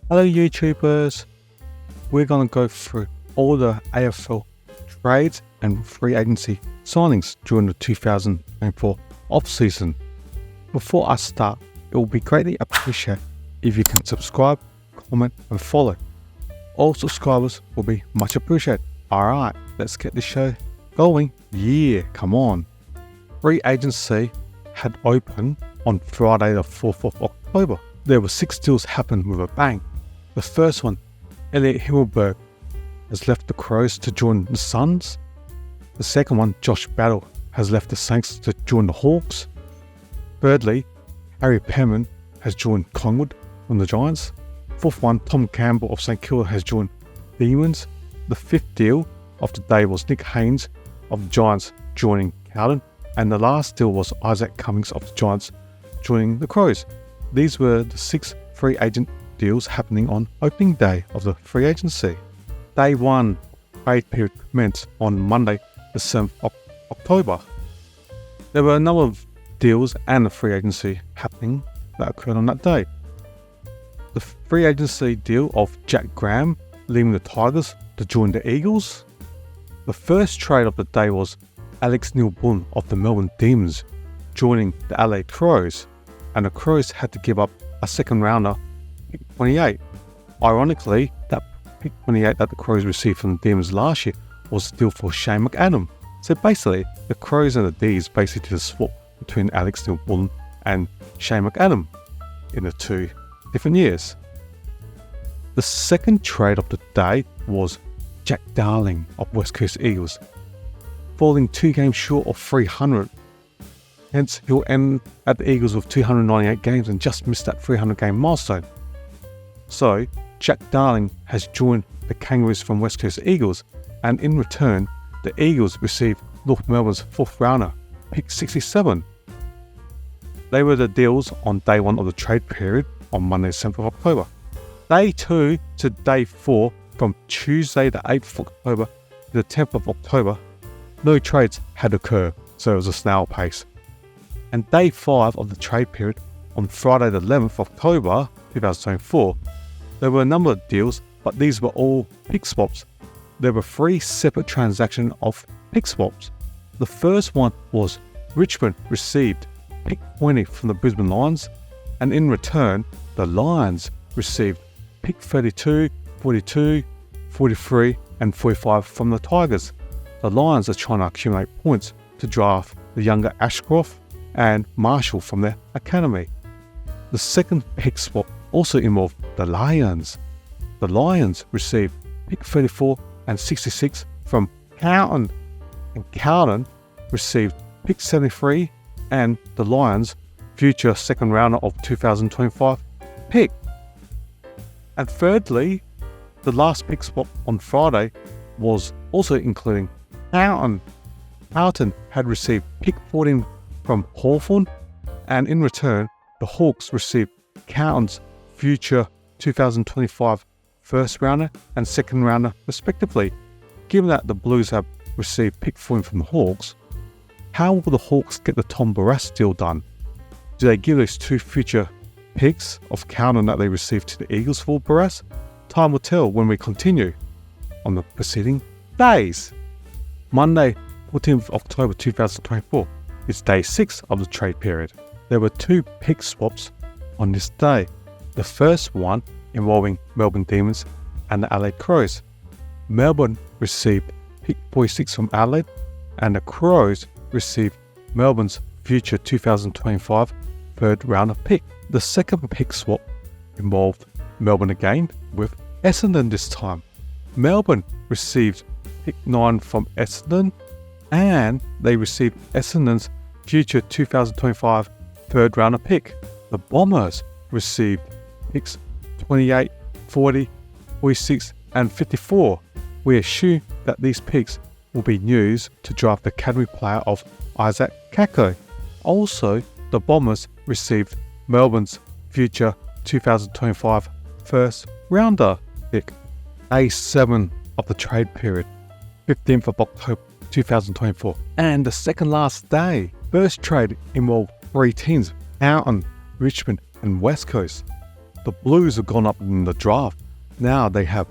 Hello YouTubers, we're going to go through all the AFL trades and free agency signings during the 2024 off-season. Before I start, it will be greatly appreciated if you can subscribe, comment and follow. All subscribers will be much appreciated. Alright, let's get this show going. Yeah, come on. Free agency had opened on Friday the 4th of October. There were 6 deals happened with a bang. The first one, Elliot Himmelberg, has left the Crows to join the Suns. The second one, Josh Battle, has left the Saints to join the Hawks. Thirdly, Harry Penman has joined Collingwood from the Giants. Fourth one, Tom Campbell of St Kilda has joined Demons. The fifth deal of the day was Nick Haynes of the Giants joining Carlton. And the last deal was Isaac Cummings of the Giants joining the Crows. These were the 6 free agent deals happening on opening day of the free agency. Day 1 trade period commenced on Monday the 7th of October. There were a number of deals and the free agency happening that occurred on that day. The free agency deal of Jack Graham leaving the Tigers to join the Eagles. The first trade of the day was Alex Neil-Bullen of the Melbourne Demons joining the LA Crows, and the Crows had to give up a second rounder, pick 28. Ironically, that pick 28 that the Crows received from the Demons last year was a deal for Shane McAdam. So basically, the Crows and the D's basically did a swap between Alex Neil-Bullen and Shane McAdam in the 2 different years. The second trade of the day was Jack Darling of West Coast Eagles, falling 2 games short of 300. Hence, he'll end at the Eagles with 298 games and just missed that 300 game milestone. So, Jack Darling has joined the Kangaroos from West Coast Eagles, and in return, the Eagles received North Melbourne's 4th rounder, pick 67. They were the deals on day 1 of the trade period on Monday, 7th of October. Day 2 to day 4, from Tuesday the 8th of October to the 10th of October, no trades had occurred, so it was a snail pace. And day 5 of the trade period on Friday the 11th of October 2024, there were a number of deals, but these were all pick swaps. There were 3 separate transactions of pick swaps. The first one was Richmond received pick 20 from the Brisbane Lions, and in return, the Lions received pick 32, 42, 43 and 45 from the Tigers. The Lions are trying to accumulate points to draft the younger Ashcroft and Marshall from their academy. The second pick swap also involved the Lions. The Lions received pick 34 and 66 from Carlton, and Carlton received pick 73 and the Lions' future second rounder of 2025 pick. And thirdly, the last pick swap on Friday was also including Carlton. Carlton had received pick 14 from Hawthorn, and in return, the Hawks received Carlton's future 2025 first rounder and second rounder respectively. Given that the Blues have received pick 14 from the Hawks, how will the Hawks get the Tom Barrass deal done? Do they give those 2 future picks of Carlton that they received to the Eagles for Barrass? Time will tell when we continue on the preceding days. Monday, 14th October 2024 is day 6 of the trade period. There were 2 pick swaps on this day. The first one involving Melbourne Demons and the Adelaide Crows. Melbourne received pick 46 from Adelaide, and the Crows received Melbourne's future 2025 third rounder pick. The second pick swap involved Melbourne again, with Essendon this time. Melbourne received pick 9 from Essendon, and they received Essendon's future 2025 third rounder pick. The Bombers received picks 28, 40, 46 and 54. We assume that these picks will be used to draft the academy player of Isaac Kako. Also, the Bombers received Melbourne's future 2025 first rounder pick. Day 7 of the trade period, 15th of October 2024, and the second last day. First trade involved 3 teams, Carlton, Richmond and West Coast. the Blues have gone up in the draft. Now they have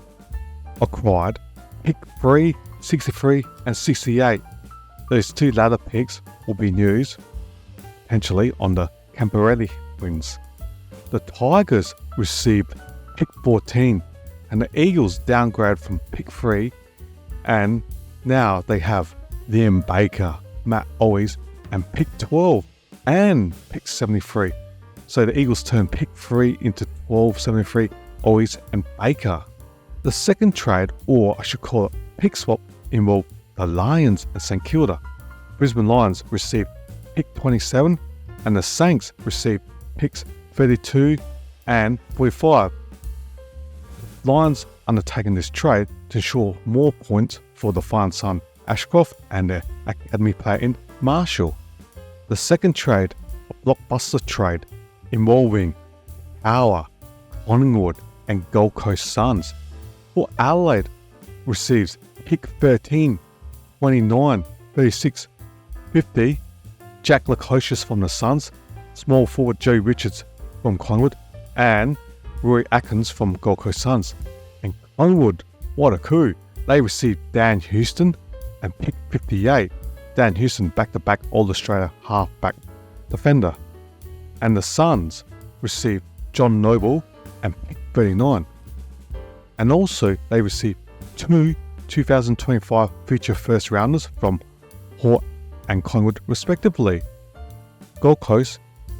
acquired pick 3, 63 and 68. Those two latter picks will be used potentially on the Campanelli wins. The Tigers received pick 14 and the Eagles downgraded from pick 3, and now they have Liam Baker, Matt Owies and pick 12 and pick 73. So the Eagles turn pick 3 into 12, 73, Owies and Baker. The second trade, or I should call it pick swap, involved the Lions and St Kilda. Brisbane Lions received pick 27 and the Saints received picks 32 and 45. Lions undertaking this trade to ensure more points for the fine son Ashcroft and their academy player in Marshall. The second trade, a blockbuster trade involving Power, Collingwood and Gold Coast Suns. For Adelaide receives pick 13, 29, 36, 50, Jack Lukosius from the Suns, small forward Joe Richards from Collingwood, and Roy Atkins from Gold Coast Suns. And Collingwood, what a coup, they received Dan Houston and pick 58. Dan Houston, back-to-back All-Australia half-back defender. And the Suns received John Noble and pick 39. And also they received 2 2025 future first rounders from Hort and Collingwood respectively. Gold Coast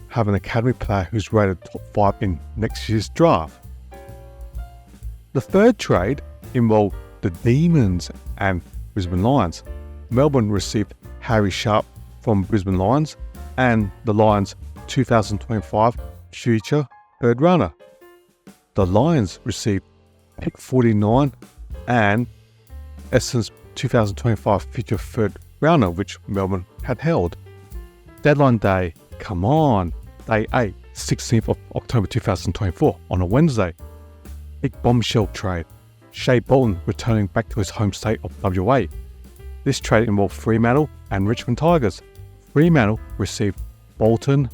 have an academy player who's rated top 5 in next year's draft. The third trade involved the Demons and Brisbane Lions. Melbourne received Harry Sharp from Brisbane Lions and the Lions 2025 future third runner. The Lions received pick 49 and Essendon's 2025 future third rounder, which Melbourne had held. Deadline day, come on, day 8, 16th of October 2024 on a Wednesday. Big bombshell trade. Shea Bolton returning back to his home state of WA. This trade involved Fremantle and Richmond Tigers. Fremantle received Bolton,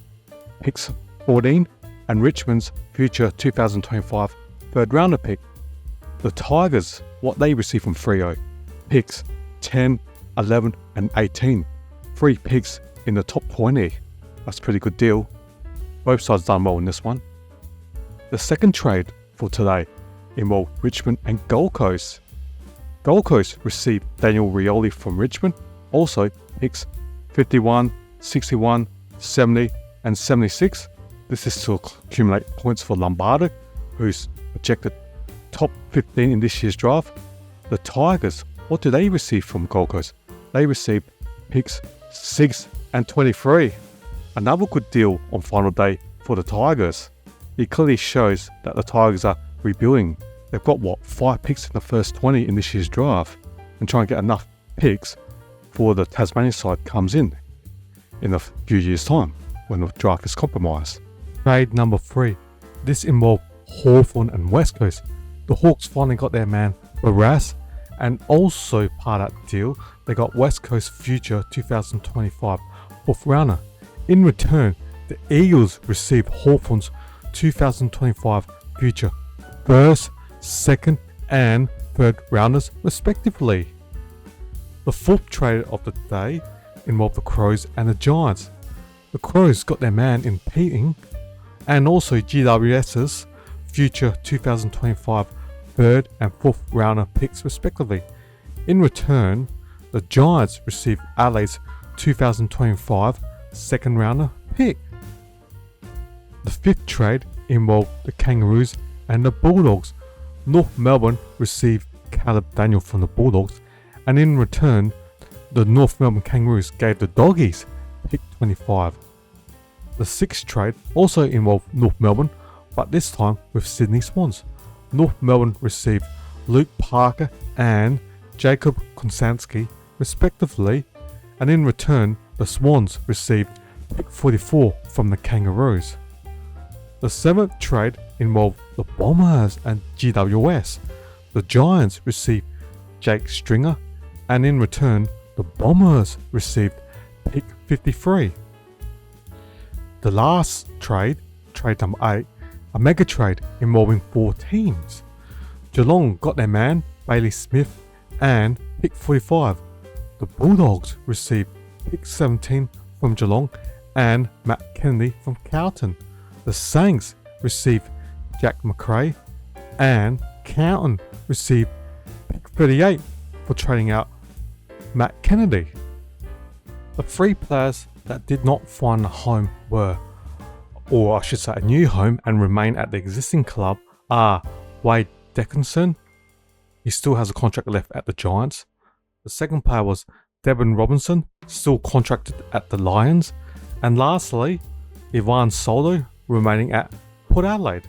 picks 14, and Richmond's future 2025 third rounder pick. The Tigers, what they received from Freo, picks 10, 11 and 18. 3 picks in the top 20. That's a pretty good deal. Both sides done well in this one. The second trade for today involved Richmond and Gold Coast. Gold Coast received Daniel Rioli from Richmond, also picks 51, 61, 70 and 76. This is to accumulate points for Lombardo, who's projected top 15 in this year's draft. The Tigers, what do they receive from Gold Coast? They received picks 6 and 23. Another good deal on final day for the Tigers. It clearly shows that the Tigers are rebuilding. They've got 5 picks in the first 20 in this year's draft, and try and get enough picks for the Tasmanian side comes in a few years' time when the draft is compromised. Trade number 3. This involved Hawthorn and West Coast. The Hawks finally got their man Barras, and also part of that deal, they got West Coast future 2025 fourth rounder. In return, the Eagles received Hawthorn's 2025 future first, second and third rounders respectively. The fourth trade of the day involved the Crows and the Giants. The Crows got their man in Peating and also GWS's future 2025 third and fourth rounder picks respectively. In return, the Giants received Adelaide's 2025 second rounder pick. The fifth trade involved the Kangaroos and the Bulldogs. North Melbourne received Caleb Daniel from the Bulldogs, and in return, the North Melbourne Kangaroos gave the Doggies pick 25. The sixth trade also involved North Melbourne, but this time with Sydney Swans. North Melbourne received Luke Parker and Jacob Konstanski respectively, and in return, the Swans received pick 44 from the Kangaroos. The seventh trade involved the Bombers and GWS. The Giants received Jake Stringer, and in return, the Bombers received pick 53. The last trade, trade number 8, a mega trade involving 4 teams. Geelong got their man, Bailey Smith, and pick 45. The Bulldogs received pick 17 from Geelong and Matt Kennedy from Carlton. The Saints received Jack McRae, and Carlton received pick 38 for trading out Matt Kennedy. The 3 players that did not find a home were, or I should say a new home, and remain at the existing club are Wade Dickinson. He still has a contract left at the Giants. The second player was Devin Robinson, still contracted at the Lions. And lastly, Ivan Soldo, remaining at Port Adelaide.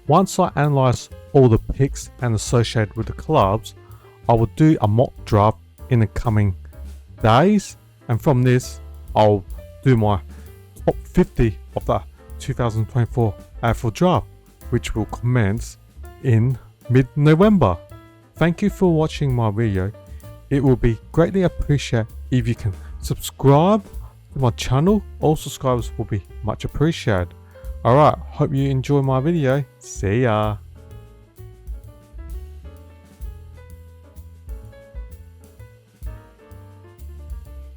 Once I analyse all the picks and associated with the clubs, I will do a mock draft in the coming days, and from this I'll do my top 50 of the 2024 AFL draft, which will commence in mid-November. Thank you for watching my video. It will be greatly appreciated if you can subscribe to my channel. All subscribers will be much appreciated. Alright, hope you enjoy my video. See ya.